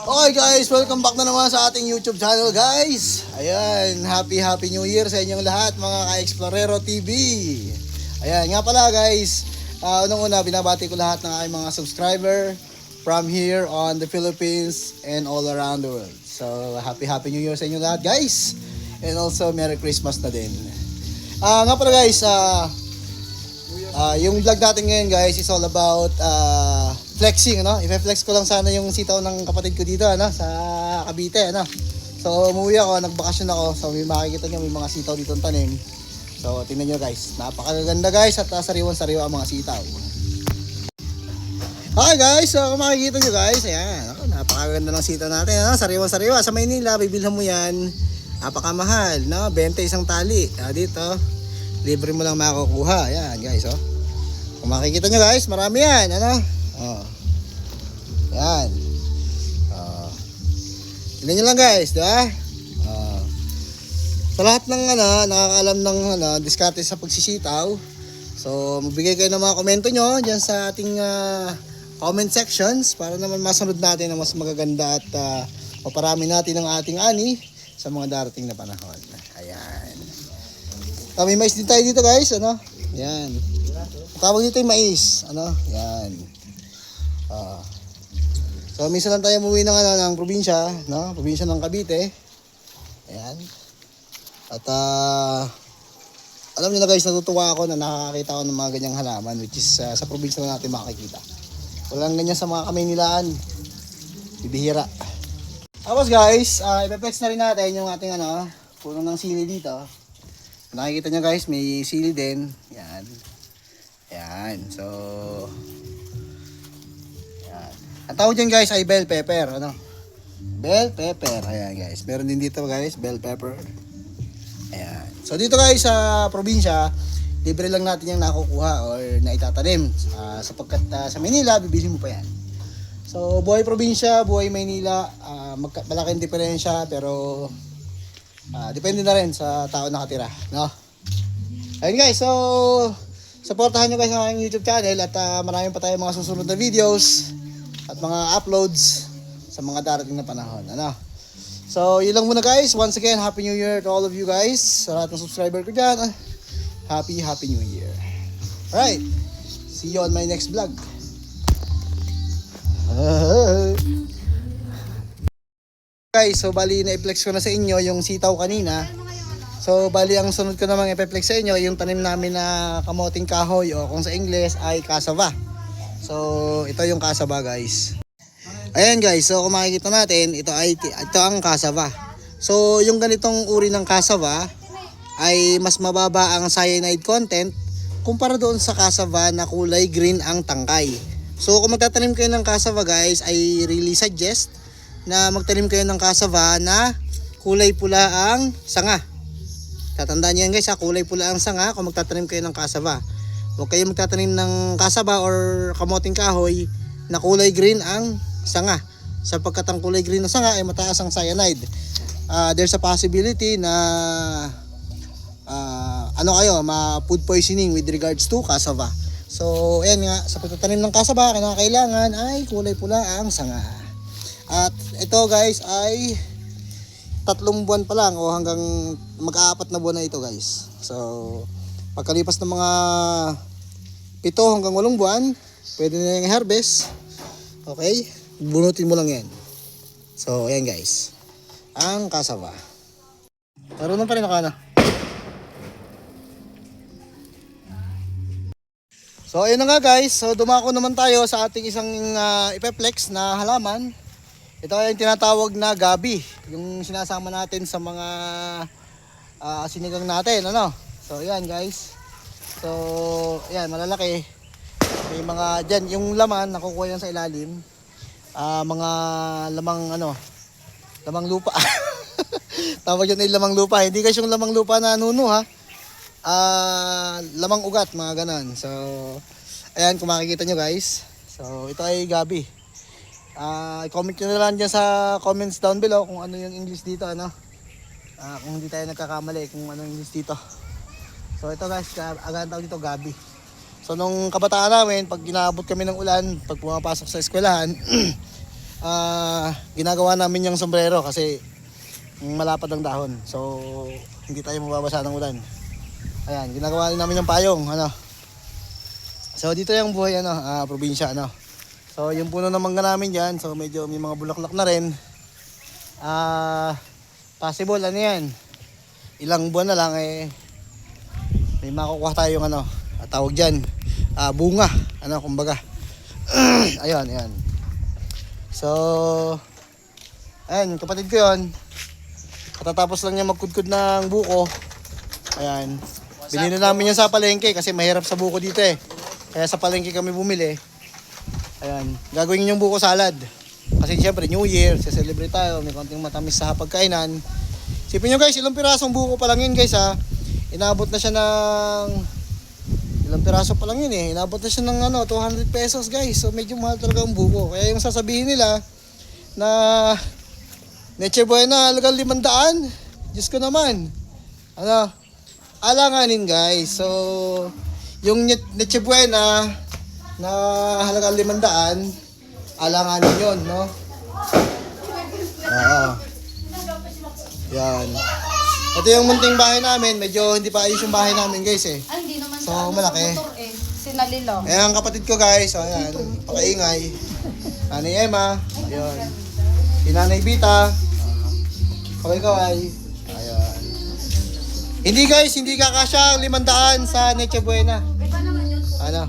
Okay guys, welcome back na naman sa ating YouTube channel guys. Ayan, happy New Year sa inyong lahat mga ka-Explorero TV. Ayan, nga pala guys, unang-una binabati ko lahat ng aking mga subscriber from here on the Philippines and all around the world. So happy New Year sa inyong lahat guys. And also Merry Christmas na din. Nga pala guys, yung vlog natin ngayon guys is all about flexing, ano? I-flex ko lang sana yung sitaw ng kapatid ko dito, ano, sa Cavite, ano. So umuwi ako, nagbakasyon ako. So may makikita nyo, may mga sitaw dito tanim. So tingnan nyo guys, napakaganda guys at sariwan-sariwa ang mga sitaw. Okay guys, so kung makikita nyo guys, ayan, napakaganda ng sitaw natin, ano? Sariwan-sariwa. Sa Maynila, bibilhan mo yan, napakamahal, no? 20 isang tali. Dito, libre mo lang makukuha. Ayan guys, oh. Kung makikita nyo guys, marami yan, ano? Oh. Yan. Tignan nyo lang guys, di ba? Sa lahat ng nakakaalam ng diskarte sa pagsisitaw, so magbigay kayo ng mga komento nyo dyan sa ating comment sections para naman masunod natin na mas magaganda at maparami natin ang ating ani sa mga darating na panahon. Ayan. May mais din tayo dito guys, ano? Yan. Tawag dito yung mais, ano? Yan. So minsan lang tayo umuwi ng probinsya, no? Probinsya ng Cavite. Ayan. At alam niyo na guys, natutuwa ako na nakakakita ako ng mga ganyang halaman which is sa probinsya na natin makikita. Walang ganyan sa mga Kamaynilaan. Bibihira. Tapos guys, i-flex na rin natin yung ating puno ng sili dito. Nakikita nyo guys, may sili din. Yan. Yan. So, yan. Ang tawag dyan guys ay bell pepper. Ano? Bell pepper. Ayan guys. Meron din dito guys, bell pepper. Ayan. So dito guys sa probinsya, libre lang natin yung nakukuha or naitatanim. Sapagkat sa Maynila, bibili mo pa yan. So buhay probinsya, buhay Maynila, malaking diferensya pero depende na rin sa tao nakatira, no? Ayun guys, so supportahan nyo guys ang aking YouTube channel at maraming pa tayong mga susunod na videos at mga uploads sa mga darating na panahon, ano? So yun lang muna guys. Once again, Happy New Year to all of you guys. Sa lahat ng subscriber ko dyan, Happy New Year. Alright, see you on my next vlog. Guys, so bali na-flex ko na sa inyo yung sitaw kanina. So bali ang sunod ko namang i-flex sa inyo yung tanim namin na kamoting kahoy o kung sa English ay cassava. So ito yung cassava guys. Ayan guys, so kung makikita natin, ito ang cassava. So yung ganitong uri ng cassava ay mas mababa ang cyanide content kumpara doon sa cassava na kulay green ang tangkay. So kung magtatanim kayo ng cassava guys, I really suggest na magtanim kayo ng cassava na kulay pula ang sanga. Tatandaan niyo yan guys, kulay pula ang sanga kung magtatanim kayo ng cassava. Huwag kayo magtatanim ng cassava or kamoting kahoy na kulay green ang sanga. Sapagkat ang kulay green ng sanga ay mataas ang cyanide. There's a possibility na food poisoning with regards to cassava. So ayan nga, sa pagtatanim ng cassava, kailangan ay kulay pula ang sanga. At ito guys ay 3 buwan pa lang o hanggang mag-4 na buwan na ito guys. So pagkalipas ng mga 7 hanggang 8 buwan, pwede na yung harvest. Okay, bunutin mo lang yan. So ayan guys, ang cassava. Marunong pa rin ako na. So ayun na nga guys, so dumako naman tayo sa ating isang ipeplex na halaman. Ito ay yung tinatawag na gabi, yung sinasama natin sa mga sinigang natin, ano? So ayan guys. So ayan, malalaki. May mga dyan, yung laman nakukuha yan sa ilalim. Mga lamang lupa. Tawag yun ay lamang lupa. Hindi kasi yung lamang lupa na nuno ha. Lamang ugat, mga ganon. So ayan, kung makikita nyo guys, so ito ay gabi. I-comment nyo na lang dyan sa comments down below kung ano yung English dito, ano. Kung hindi tayo nagkakamali kung ano yung English dito. So ito guys, agan tawag dito gabi. So nung kabataan namin, pag ginabot kami ng ulan, pag pumapasok sa eskwelahan, ginagawa namin yung sombrero kasi malapad ang dahon. So hindi tayo mababasa ng ulan. Ayan, ginagawa namin yung payong, ano. So dito yung buhay, ano, probinsya, ano. So yung puno ng mangga namin diyan, so medyo may mga bulaklak na rin. Possible ano yan. Ilang buwan na lang may makukuha tayong ano, tawag diyan, bunga, ano kumbaga. Ayun, ayan. So ayan, yung kapatid ko 'yon. Katatapos lang niya magkudkod ng buko. Ayan. Binili namin yan sa palengke kasi mahirap sa buko dito eh. Kaya sa palengke kami bumili. Ayan. Gagawin yung buko salad. Kasi siyempre New Year, celebrate tayo. May konting matamis sa pagkainan. Sipin nyo guys, ilang pirasong buko pa lang yun guys ha. Inabot na siya ng... Ilang piraso pa lang yun eh. Inabot na siya ng ano, 200 pesos guys. So medyo mahal talaga ang buko. Kaya yung sasabihin nila na... Neche Buena, halagang 500. Diyos ko naman. Ano? Alanganin guys. So, yung Neche Buena na halagang 500, alanganin yun, no? Oo. Yan. Ito yung munting bahay namin. Medyo hindi pa ayos yung bahay namin guys eh. Ay, hindi naman So, sa malaki. motor eh. Sinalilo. Ayan ang kapatid ko guys. So, ayan. Pakaingay. Nanay Emma. Ayun. Si Nanay Bita. Kaway-kaway. Ayun. Hindi guys, hindi kakasya ang 500 sa Neche Buena. Ano?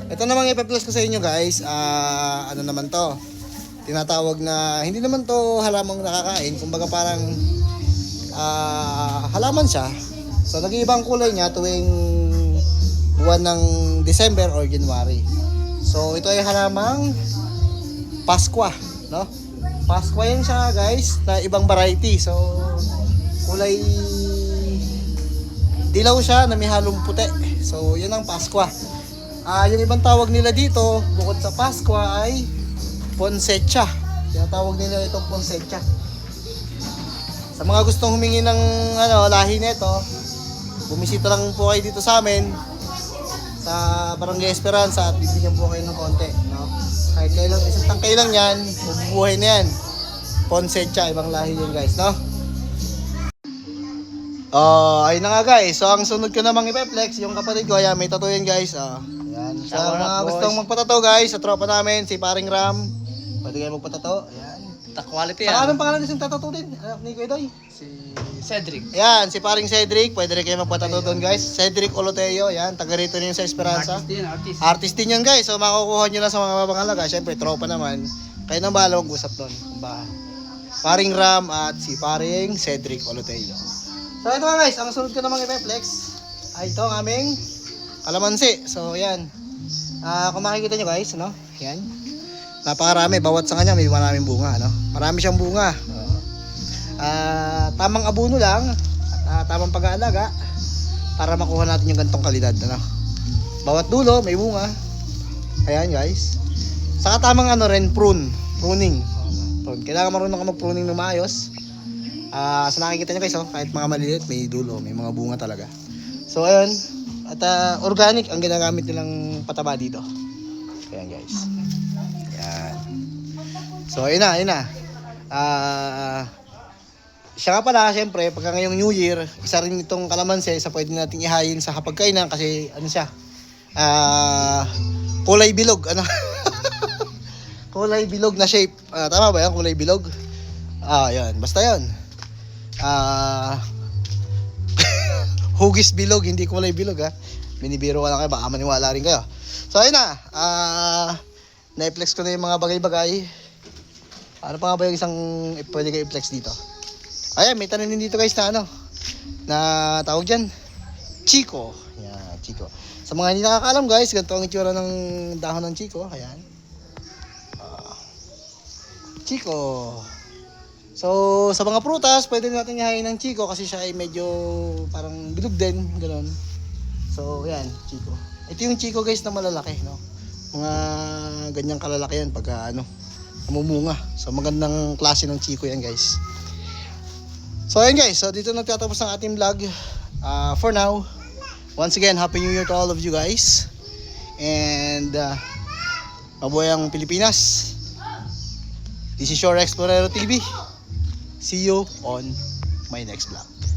Ito namang ipe-plus ko sa inyo guys. Ano naman to? Tinatawag na, hindi naman to halamang nakakain. Kumbaga parang halaman siya. So nag-iibang kulay niya tuwing buwan ng December or January. So ito ay halamang Paskwa, no? Paskwa yan siya guys, na ibang variety. So kulay dilaw siya na may halong puti. So yun ang Paskwa. Yung ibang tawag nila dito bukod sa Paskwa ay Ponsecha. Tinatawag nila ito Ponsecha. Sa mga gustong humingi ng ano, lahi nito, bumisita lang po kayo dito sa amin sa Barangay Esperanza at bibigyan po kayo ng konti, no? Kahit kailang isang tangkay lang yan, mabubuhay na yan. Ponsecha, ibang lahi yun guys, no? Ayun na nga guys. So ang sunod ko namang i-flex, yung kapatid ko, ayan, may tattoo yan guys. Ayan. Sa mga gustong magpatato guys, sa tropa namin, si Paring Ram, pwede kayo magpatato. Ayan. Quality Sa yan. anong pangalan din tattoo din? Anak ni Kuya Doy? Si Cedric. Ayan, si Paring Cedric, pwede rin kayo magpatato doon guys. Cedric Oloteo, ayan, taga rito niyo sa Esperanza. Artist din, artist. Artist din yan guys, so makukuha nyo lang sa mga mabangalaga. Siyempre, tropa naman. Kayo nang bahala mag-usap doon. Paring Ram at si Paring Cedric Oloteo. So ito nga guys, ang sunod ko namang i-flex ay ito ang aming kalamansi. So ayan, kung makikita nyo guys, ano? Ayan. Napakarami, bawat sa kanya may maraming bunga, ano? Marami siyang bunga. Tamang abuno lang at tamang pag-aalaga para makuha natin yung gantong kalidad, ano? Bawat dulo may bunga. Ayan guys. Saka tamang ano rin, pruning. Kailangan marunong ka mag-pruning ng maayos. So nakikita nyo guys, kahit mga maliliit may dulo, may mga bunga talaga. So ayun, at organic ang ginagamit nilang pataba dito. Ayan guys. Ayan. So ayun na. Siya nga pala, syempre, pagka ngayong New Year, isa rin itong kalamansi sa pwede nating ihayin sa hapagkainan kasi ano siya, kulay bilog, ano? Kulay bilog na shape. Tama ba yan? Kulay bilog? Yan. Basta yan. Hugis bilog, hindi kulay bilog ha. Binibiro ko lang kayo, baka maniwala rin kayo. So ayun na. Na-flex ko na yung mga bagay-bagay. Ano pa nga ba yung isang pwede kayo i-flex dito? Ayan, may tanim din dito guys na ano, na tawag dyan, Chico. Ayan, Chico. Sa mga hindi nakakaalam guys, ganito ang itsura ng dahon ng Chico. Ayan. Chico. So, sa mga prutas, pwede natin ihayin ng Chico kasi siya ay medyo parang bilog din, gano'n. So, ayan, Chico. Ito yung Chico guys na malalaki, no? Mga ganyang kalalaki yan pagka ano, namumunga. So, magandang klase ng Chico yan guys. So ayan guys, so dito nagtatapos ang ating vlog for now. Once again, Happy New Year to all of you guys. And mabuhay ang Pilipinas. This is your Explorero TV. See you on my next vlog.